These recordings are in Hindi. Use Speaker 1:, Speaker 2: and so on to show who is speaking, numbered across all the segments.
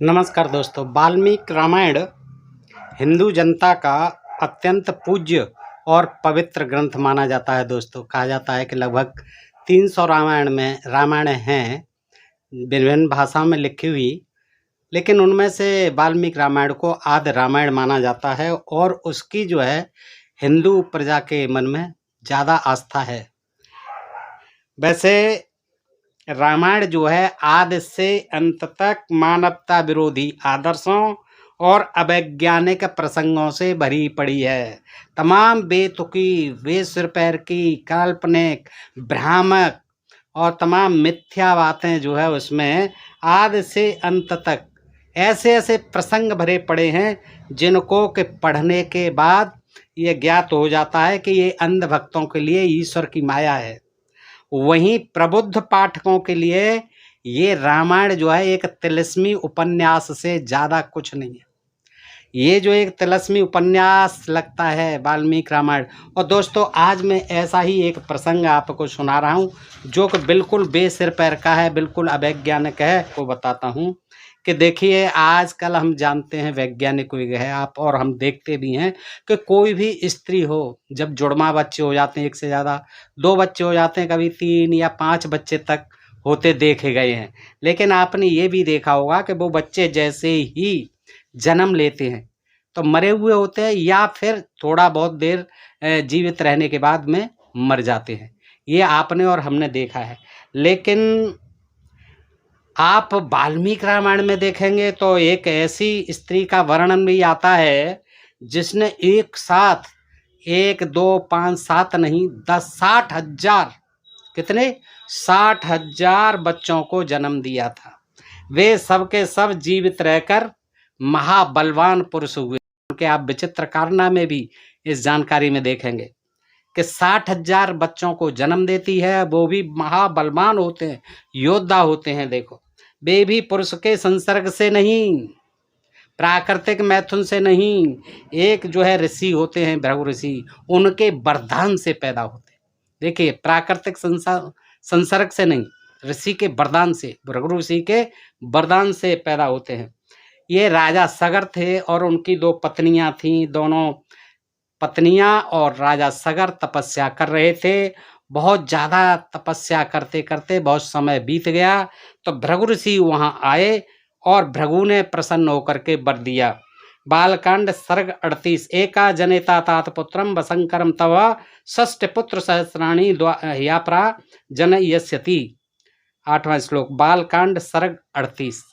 Speaker 1: नमस्कार दोस्तों, वाल्मीकि रामायण हिंदू जनता का अत्यंत पूज्य और पवित्र ग्रंथ माना जाता है। दोस्तों, कहा जाता है कि लगभग 300 रामायण हैं विभिन्न भाषा में लिखी हुई, लेकिन उनमें से वाल्मीकि रामायण को आदि रामायण माना जाता है और उसकी जो है हिंदू प्रजा के मन में ज़्यादा आस्था है। वैसे रामायण जो है आदि से अंत तक मानवता विरोधी आदर्शों और अवैज्ञानिक प्रसंगों से भरी पड़ी है। तमाम बेतुकी, बेसिर पैर की, काल्पनिक, भ्रामक और तमाम मिथ्या बातें जो है उसमें आदि से अंत तक ऐसे ऐसे प्रसंग भरे पड़े हैं जिनको के पढ़ने के बाद ये ज्ञात हो जाता है कि ये अंध भक्तों के लिए ईश्वर की माया है। वहीं प्रबुद्ध पाठकों के लिए ये रामायण जो है एक तिलिस्मी उपन्यास से ज़्यादा कुछ नहीं है। ये जो एक तिलिस्मी उपन्यास लगता है वाल्मीकि रामायण। और दोस्तों, आज मैं ऐसा ही एक प्रसंग आपको सुना रहा हूँ जो कि बिल्कुल बेसिर पैर का है, बिल्कुल अवैज्ञानिक है। को बताता हूँ कि देखिए, आजकल हम जानते हैं वैज्ञानिक युग है आप, और हम देखते भी हैं कि कोई भी स्त्री हो, जब जुड़वा बच्चे हो जाते हैं, एक से ज़्यादा 2 बच्चे हो जाते हैं, कभी 3 या 5 बच्चे तक होते देखे गए हैं। लेकिन आपने ये भी देखा होगा कि वो बच्चे जैसे ही जन्म लेते हैं तो मरे हुए होते हैं या फिर थोड़ा बहुत देर जीवित रहने के बाद में मर जाते हैं। ये आपने और हमने देखा है। लेकिन आप वाल्मीकि रामायण में देखेंगे तो एक ऐसी स्त्री का वर्णन भी आता है जिसने एक साथ 1, 2, 5, 7 नहीं 10, 60,000, कितने 60,000 बच्चों को जन्म दिया था। वे सब के सब जीवित रहकर महाबलवान पुरुष हुए। उनके आप विचित्र कारनामे भी इस जानकारी में देखेंगे कि 60,000 बच्चों को जन्म देती है, वो भी महाबलवान होते हैं, योद्धा होते हैं। देखो, वे भी पुरुष के संसर्ग से नहीं, प्राकृतिक मैथुन से नहीं, एक जो है ऋषि होते हैं भृगु ऋषि, उनके वरदान से पैदा होते हैं। देखिए, प्राकृतिक संसर्ग से नहीं, ऋषि के वरदान से, भृगु ऋषि के वरदान से पैदा होते हैं। ये राजा सगर थे और उनकी 2 पत्नियां थीं। दोनों पत्नियां और राजा सगर तपस्या कर रहे थे। बहुत ज़्यादा तपस्या करते करते बहुत समय बीत गया तो भृगु ऋषि वहाँ आए और भृगु ने प्रसन्न होकर के वर दिया। बालकांड सर्ग 38। एका जनेता तात पुत्रम वसंकरम तव षष्ठ पुत्र सहस्राणी याप्रा जनयस्यति। 8वां श्लोक, बालकांड सर्ग 38।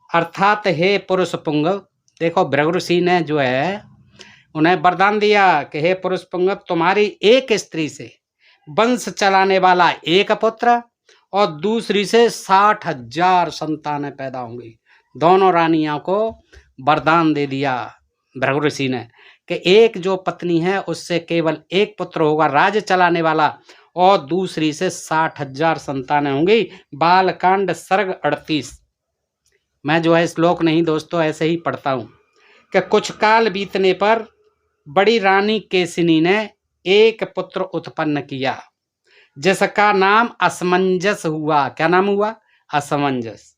Speaker 1: अर्थात हे पुरुष पुंग, देखो भृगु ऋषि ने जो है उन्हें वरदान दिया कि हे पुरुष पुंग, तुम्हारी एक स्त्री से वंश चलाने वाला एक पुत्र और दूसरी से 60,000 संतानें पैदा होंगी। दोनों रानियों को वरदान दे दिया भृगु ऋषि ने कि एक जो पत्नी है उससे केवल एक पुत्र होगा राज्य चलाने वाला, और दूसरी से 60,000 संतानें होंगी। बालकांड सर्ग 38। मैं जो है श्लोक नहीं दोस्तों ऐसे ही पढ़ता हूँ कि कुछ काल बीतने पर बड़ी रानी केसिनी ने एक पुत्र उत्पन्न किया जिसका नाम असमंजस हुआ। क्या नाम हुआ? असमंजस।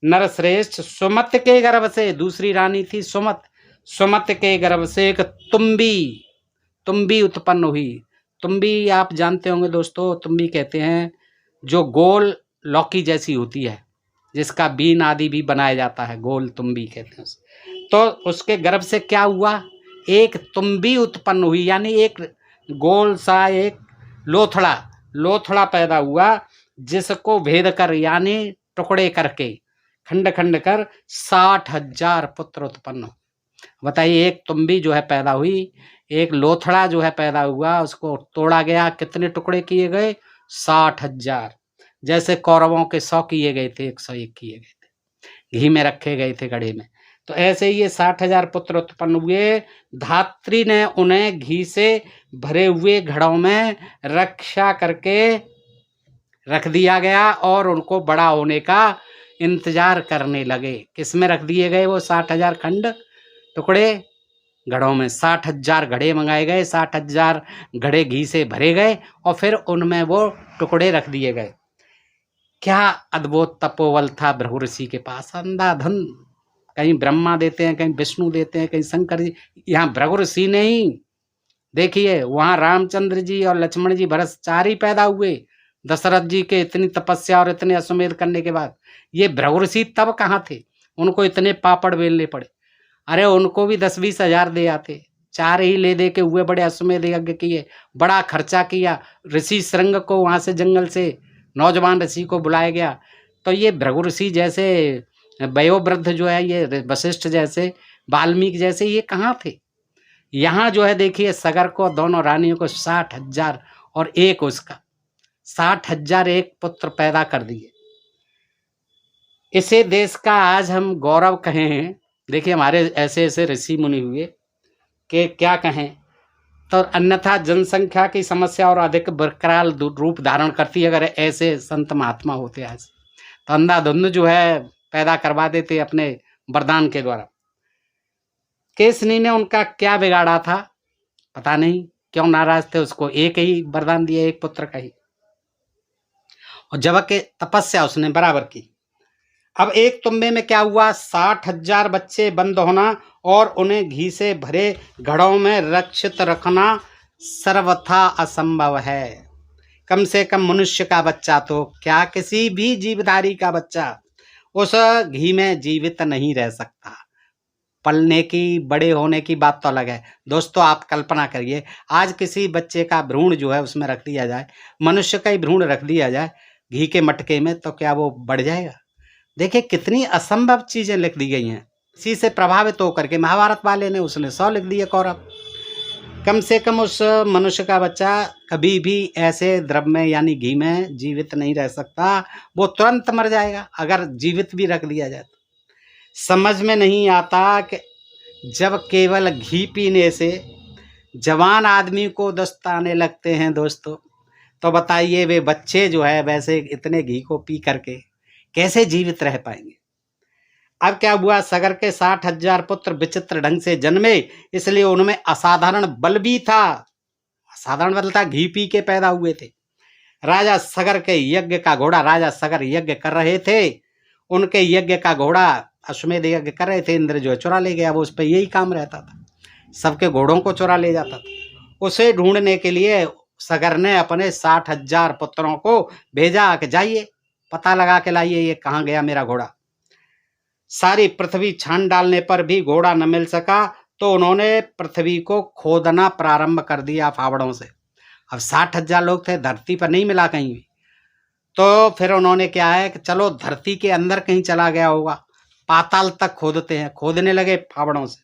Speaker 1: नरश्रेष्ठ सुमत के गर्भ से, दूसरी रानी थी सुमत, सुमत के गर्भ से एक तुम्बी उत्पन्न हुई। तुम्बी आप जानते होंगे दोस्तों, तुम्बी कहते हैं जो गोल लौकी जैसी होती है, जिसका बीन आदि भी बनाया जाता है, गोल तुम्बी कहते हैं उसे। तो उसके गर्भ से क्या हुआ? एक तुम्बी उत्पन्न हुई, यानी एक गोल सा एक लोथड़ा पैदा हुआ जिसको भेद कर, यानी टुकड़े करके, खंड खंड कर 60,000 पुत्र उत्पन्न हो। बताइए, एक तुम्बी जो है पैदा हुई, एक लोथड़ा जो है पैदा हुआ, उसको तोड़ा गया, कितने टुकड़े किए गए? 60,000। जैसे कौरवों के 100 किए गए थे, 101 किए गए थे, घी में रखे गए थे गढ़े में। तो ऐसे ही ये 60,000 पुत्र उत्पन्न हुए। धात्री ने उन्हें घी से भरे हुए घड़ों में रक्षा करके रख दिया गया और उनको बड़ा होने का इंतजार करने लगे। किस में रख दिए गए वो 60,000 खंड टुकड़े? घड़ों में। 60,000 घड़े मंगाए गए, 60,000 घड़े घी से भरे गए और फिर उनमें वो टुकड़े रख दिए गए। क्या अद्भुत तपोबल था भृगु ऋषि के पास, अंधाधुन कहीं ब्रह्मा देते हैं, कहीं विष्णु देते हैं, कहीं शंकर जी। यहाँ भृगु ऋषि नहीं, देखिए वहाँ रामचंद्र जी और लक्ष्मण जी भरत 4 ही पैदा हुए दशरथ जी के इतनी तपस्या और इतने अश्वमेध करने के बाद। ये भृगु ऋषि तब कहाँ थे, उनको इतने पापड़ बेलने पड़े। अरे उनको भी 10-20 हजार दे आते, 4 ही ले दे के हुए बड़े अश्वमेध यज्ञ किए, बड़ा खर्चा किया। ऋषि श्रृंग को वहाँ से जंगल से नौजवान ऋषि को बुलाया गया। तो ये भृगु ऋषि जैसे वयोवृद्ध जो है, ये वशिष्ठ जैसे, वाल्मीकि जैसे, ये कहाँ थे। यहाँ जो है देखिए सगर को, दोनों रानियों को 60,000 और एक उसका 60,000 एक पुत्र पैदा कर दिए। इसे देश का आज हम गौरव कहें। देखिए हमारे ऐसे ऐसे ऋषि मुनि हुए कि क्या कहें। तो अन्यथा जनसंख्या की समस्या और अधिक बरकरार रूप धारण करती है अगर ऐसे संत महात्मा होते आज, तो अंधाधुंध जो है पैदा करवा देते अपने वरदान के द्वारा। केसनी ने उनका क्या बिगाड़ा था, पता नहीं क्यों नाराज थे। उसको एक ही वरदान दिया, एक पुत्र का ही, और जबकि तपस्या उसने बराबर की। अब एक तुम्बे में क्या हुआ, 60,000 बच्चे बंद होना और उन्हें घी से भरे घड़ों में रक्षित रखना सर्वथा असंभव है। कम से कम मनुष्य का बच्चा तो क्या, किसी भी जीवधारी का बच्चा उस घी में जीवित नहीं रह सकता। पलने की, बड़े होने की बात तो अलग है। दोस्तों आप कल्पना करिए, आज किसी बच्चे का भ्रूण जो है उसमें रख दिया जाए, मनुष्य का ही भ्रूण रख दिया जाए घी के मटके में, तो क्या वो बढ़ जाएगा। देखिए कितनी असंभव चीजें लिख दी गई हैं। इसी से प्रभावित होकर के महाभारत वाले ने उसने 100 लिख दिए कौरव। कम से कम उस मनुष्य का बच्चा कभी भी ऐसे द्रव में यानी घी में जीवित नहीं रह सकता, वो तुरंत मर जाएगा अगर जीवित भी रख दिया जाए। समझ में नहीं आता कि जब केवल घी पीने से जवान आदमी को दस्त आने लगते हैं दोस्तों, तो बताइए वे बच्चे जो है वैसे इतने घी को पी करके कैसे जीवित रह पाएंगे। अब क्या हुआ, सगर के 60,000 पुत्र विचित्र ढंग से जन्मे, इसलिए उनमें असाधारण बल भी था। असाधारण बल था, घी पी के पैदा हुए थे। राजा सगर के यज्ञ का घोड़ा, राजा सगर यज्ञ कर रहे थे, उनके यज्ञ का घोड़ा अश्वमेध यज्ञ कर रहे थे, इंद्र जो है चुरा ले गया। वो उस पर यही काम रहता था, सबके घोड़ों को चुरा ले जाता था। उसे ढूंढने के लिए सगर ने अपने 60,000 पुत्रों को भेजा कि जाइए पता लगा के लाइए ये कहाँ गया मेरा घोड़ा। सारी पृथ्वी छान डालने पर भी घोड़ा न मिल सका, तो उन्होंने पृथ्वी को खोदना प्रारंभ कर दिया फावड़ों से। अब 60,000 लोग थे, धरती पर नहीं मिला कहीं भी, तो फिर उन्होंने क्या है कि चलो धरती के अंदर कहीं चला गया होगा, पाताल तक खोदते हैं। खोदने लगे फावड़ों से।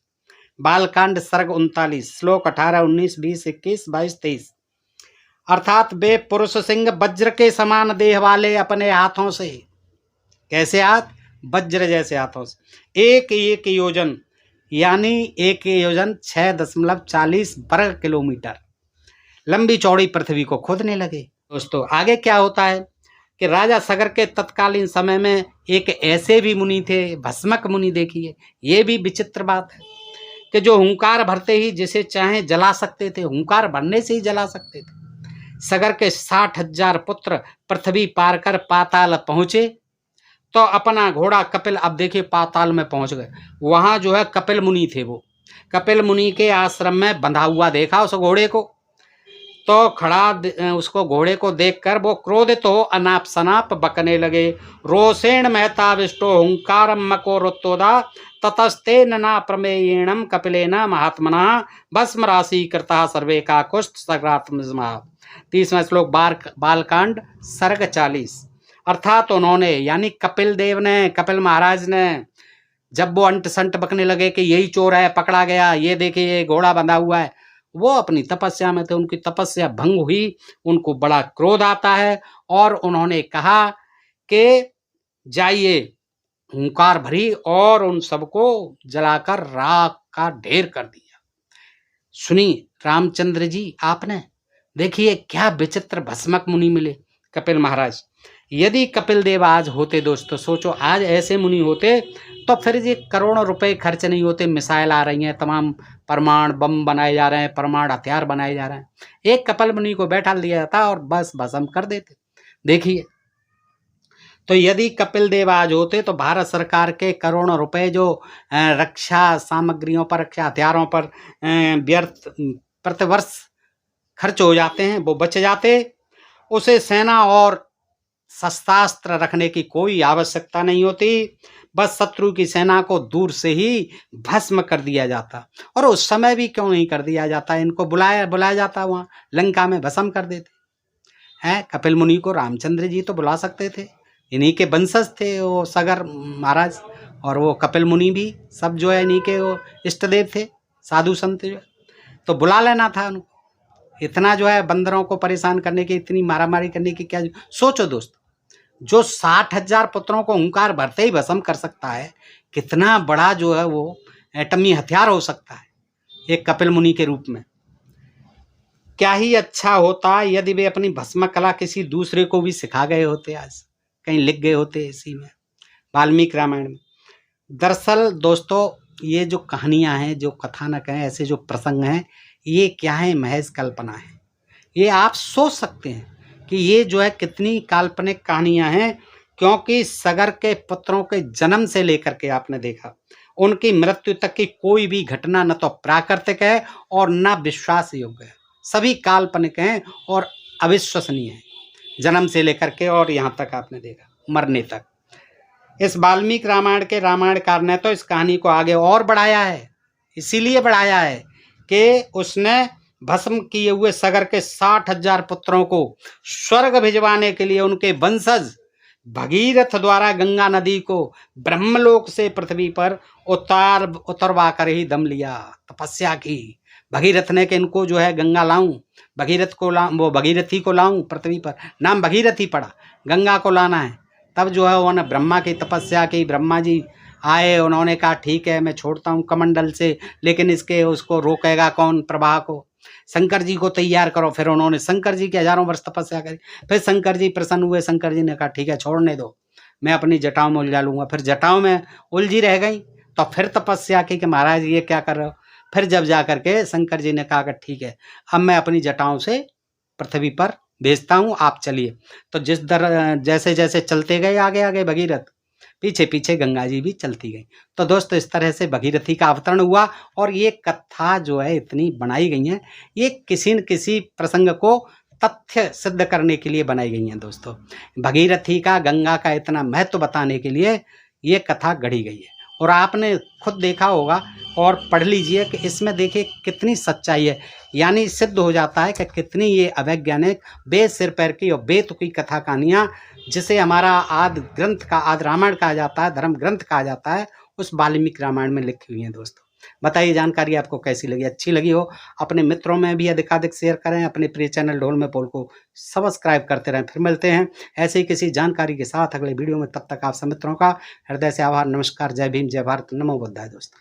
Speaker 1: बालकांड सर्ग 39 श्लोक 18, 19, 20, 21, 22, 23। अर्थात वे पुरुष सिंह वज्र के समान देह वाले अपने हाथों से, कैसे हाथ, वज्र जैसे हाथों से एक एक योजन यानी 1 योजन 6.40 वर्ग किलोमीटर लंबी चौड़ी पृथ्वी को खोदने लगे। दोस्तों आगे क्या होता है कि राजा सगर के तत्कालीन समय में एक ऐसे भी मुनि थे, भस्मक मुनि। देखिए ये भी विचित्र बात है कि जो हुंकार भरते ही जिसे चाहे जला सकते थे, हुंकार भरने से ही जला सकते थे। सगर के 60,000 पुत्र पृथ्वी पार कर पाताल पहुंचे, तो अपना घोड़ा कपिल, अब देखिए पाताल में पहुंच गए। वहां जो है कपिल मुनि थे, वो कपिल मुनि के आश्रम में बंधा हुआ देखा उस घोड़े को, तो खड़ा उसको घोड़े को देखकर वो क्रोधित हो अनाप शनाप बकने लगे। रोषेण महताविष्टो हुंकार मकोरुत्तोदा ततस्ते ना प्रमेयेणम कपिलेन महात्मना भस्म राशि कृता सर्वे का कुष्ठ सग्रात्म। 30वां श्लोक बालकांड सर्ग 40। अर्थात उन्होंने यानी कपिल देव ने, कपिल महाराज ने, जब वो अंट संट बकने लगे कि यही चोर है, पकड़ा गया, ये देखिए ये घोड़ा बंधा हुआ है, वो अपनी तपस्या में थे। उनकी तपस्या भंग हुई, उनको बड़ा क्रोध आता है और उन्होंने कहा कि जाइए, हुंकार भरी और उन सबको जलाकर राख का ढेर कर दिया। सुनिए रामचंद्र जी, आपने देखिए क्या विचित्र भस्मक मुनि मिले कपिल महाराज। यदि कपिल देव आज होते दोस्तों, सोचो आज ऐसे मुनि होते तो फिर ये करोड़ों रुपए खर्च नहीं होते। मिसाइल आ रही हैं, तमाम परमाणु बम बनाए जा रहे हैं, परमाणु हथियार बनाए जा रहे हैं, एक कपिल मुनि को बैठा दिया जाता और बस भस्म कर देते। देखिए तो यदि कपिल देव आज होते तो भारत सरकार के करोड़ों रुपए जो रक्षा सामग्रियों पर, रक्षा हथियारों पर व्यर्थ प्रतिवर्ष खर्च हो जाते हैं वो बच जाते। उसे सेना और शस्त्रास्त्र रखने की कोई आवश्यकता नहीं होती, बस शत्रु की सेना को दूर से ही भस्म कर दिया जाता। और उस समय भी क्यों नहीं कर दिया जाता, इनको बुलाया जाता, वहाँ लंका में भस्म कर देते हैं। कपिल मुनि को रामचंद्र जी तो बुला सकते थे, इन्हीं के वंशज थे वो सगर महाराज, और वो कपिल मुनि भी सब जो है इन्हीं के वो इष्ट देव थे, साधु संत जो, तो बुला लेना था उनको। इतना जो है बंदरों को परेशान करने की, इतनी मारामारी करने की क्या सोचो दोस्त। जो 60,000 पुत्रों को हुंकार भरते ही भस्म कर सकता है, कितना बड़ा जो है वो एटमी हथियार हो सकता है एक कपिल मुनि के रूप में। क्या ही अच्छा होता यदि वे अपनी भस्म कला किसी दूसरे को भी सिखा गए होते, आज कहीं लिख गए होते इसी में, वाल्मीकि रामायण में। दरअसल दोस्तों ये जो कहानियाँ हैं, जो कथानक हैं, ऐसे जो प्रसंग हैं, ये क्या है, महज कल्पना है। ये आप सोच सकते हैं कि ये जो है कितनी काल्पनिक कहानियां हैं, क्योंकि सगर के पुत्रों के जन्म से लेकर के आपने देखा उनकी मृत्यु तक की कोई भी घटना न तो प्राकृतिक है और न विश्वास योग्य है, सभी काल्पनिक हैं और अविश्वसनीय हैं, जन्म से लेकर के और यहाँ तक आपने देखा मरने तक। इस वाल्मीकि रामायण के रामायणकार ने तो इस कहानी को आगे और बढ़ाया है, इसीलिए बढ़ाया है कि उसने भस्म किए हुए सगर के 60,000 पुत्रों को स्वर्ग भिजवाने के लिए उनके वंशज भगीरथ द्वारा गंगा नदी को ब्रह्मलोक से पृथ्वी पर उतरवा कर ही दम लिया, तपस्या की भगीरथ ने कि इनको जो है गंगा लाऊं, भगीरथ को वो भगीरथी को लाऊं पृथ्वी पर, नाम भगीरथी पड़ा, गंगा को लाना है। तब जो है उन्होंने ब्रह्मा की तपस्या की, ब्रह्मा जी आए, उन्होंने कहा ठीक है मैं छोड़ता हूँ कमंडल से, लेकिन इसके उसको रोकेगा कौन, प्रवाह को। शंकर जी को तैयार करो। फिर उन्होंने शंकर जी की हजारों वर्ष तपस्या करी, फिर शंकर जी प्रसन्न हुए, शंकर जी ने कहा ठीक है छोड़ने दो, मैं अपनी जटाओं में उलझा लूंगा। फिर जटाओं में उलझी रह गई, तो फिर तपस्या की कि महाराज ये क्या कर रहे हो। फिर जब जा करके शंकर जी ने कहा कि ठीक है अब मैं अपनी जटाओं से पृथ्वी पर भेजता हूँ, आप चलिए। तो जैसे जैसे चलते गए आगे आगे भगीरथ, पीछे पीछे गंगा जी भी चलती गई। तो दोस्तों इस तरह से भगीरथी का अवतरण हुआ, और ये कथा जो है इतनी बनाई गई है, ये किसी न किसी प्रसंग को तथ्य सिद्ध करने के लिए बनाई गई हैं दोस्तों। भगीरथी का, गंगा का इतना महत्व बताने के लिए ये कथा गढ़ी गई है, और आपने खुद देखा होगा और पढ़ लीजिए कि इसमें देखिए कितनी सच्चाई है। यानी सिद्ध हो जाता है कि कितनी ये अवैज्ञानिक, बे सिर पैर की और बेतुकी कथा कहानियाँ, जिसे हमारा आदि ग्रंथ का, आदि रामायण कहा जाता है, धर्म ग्रंथ कहा जाता है, उस वाल्मीकि रामायण में लिखी हुई हैं दोस्तों। बताइए जानकारी आपको कैसी लगी। अच्छी लगी हो अपने मित्रों में भी अधिकाधिक शेयर करें, अपने प्रिय चैनल ढोल में पोल को सब्सक्राइब करते रहें। फिर मिलते हैं ऐसे ही किसी जानकारी के साथ अगले वीडियो में, तब तक आप सब मित्रों का हृदय से आभार, नमस्कार, जय भीम, जय भारत, नमो बुद्धाय दोस्तों।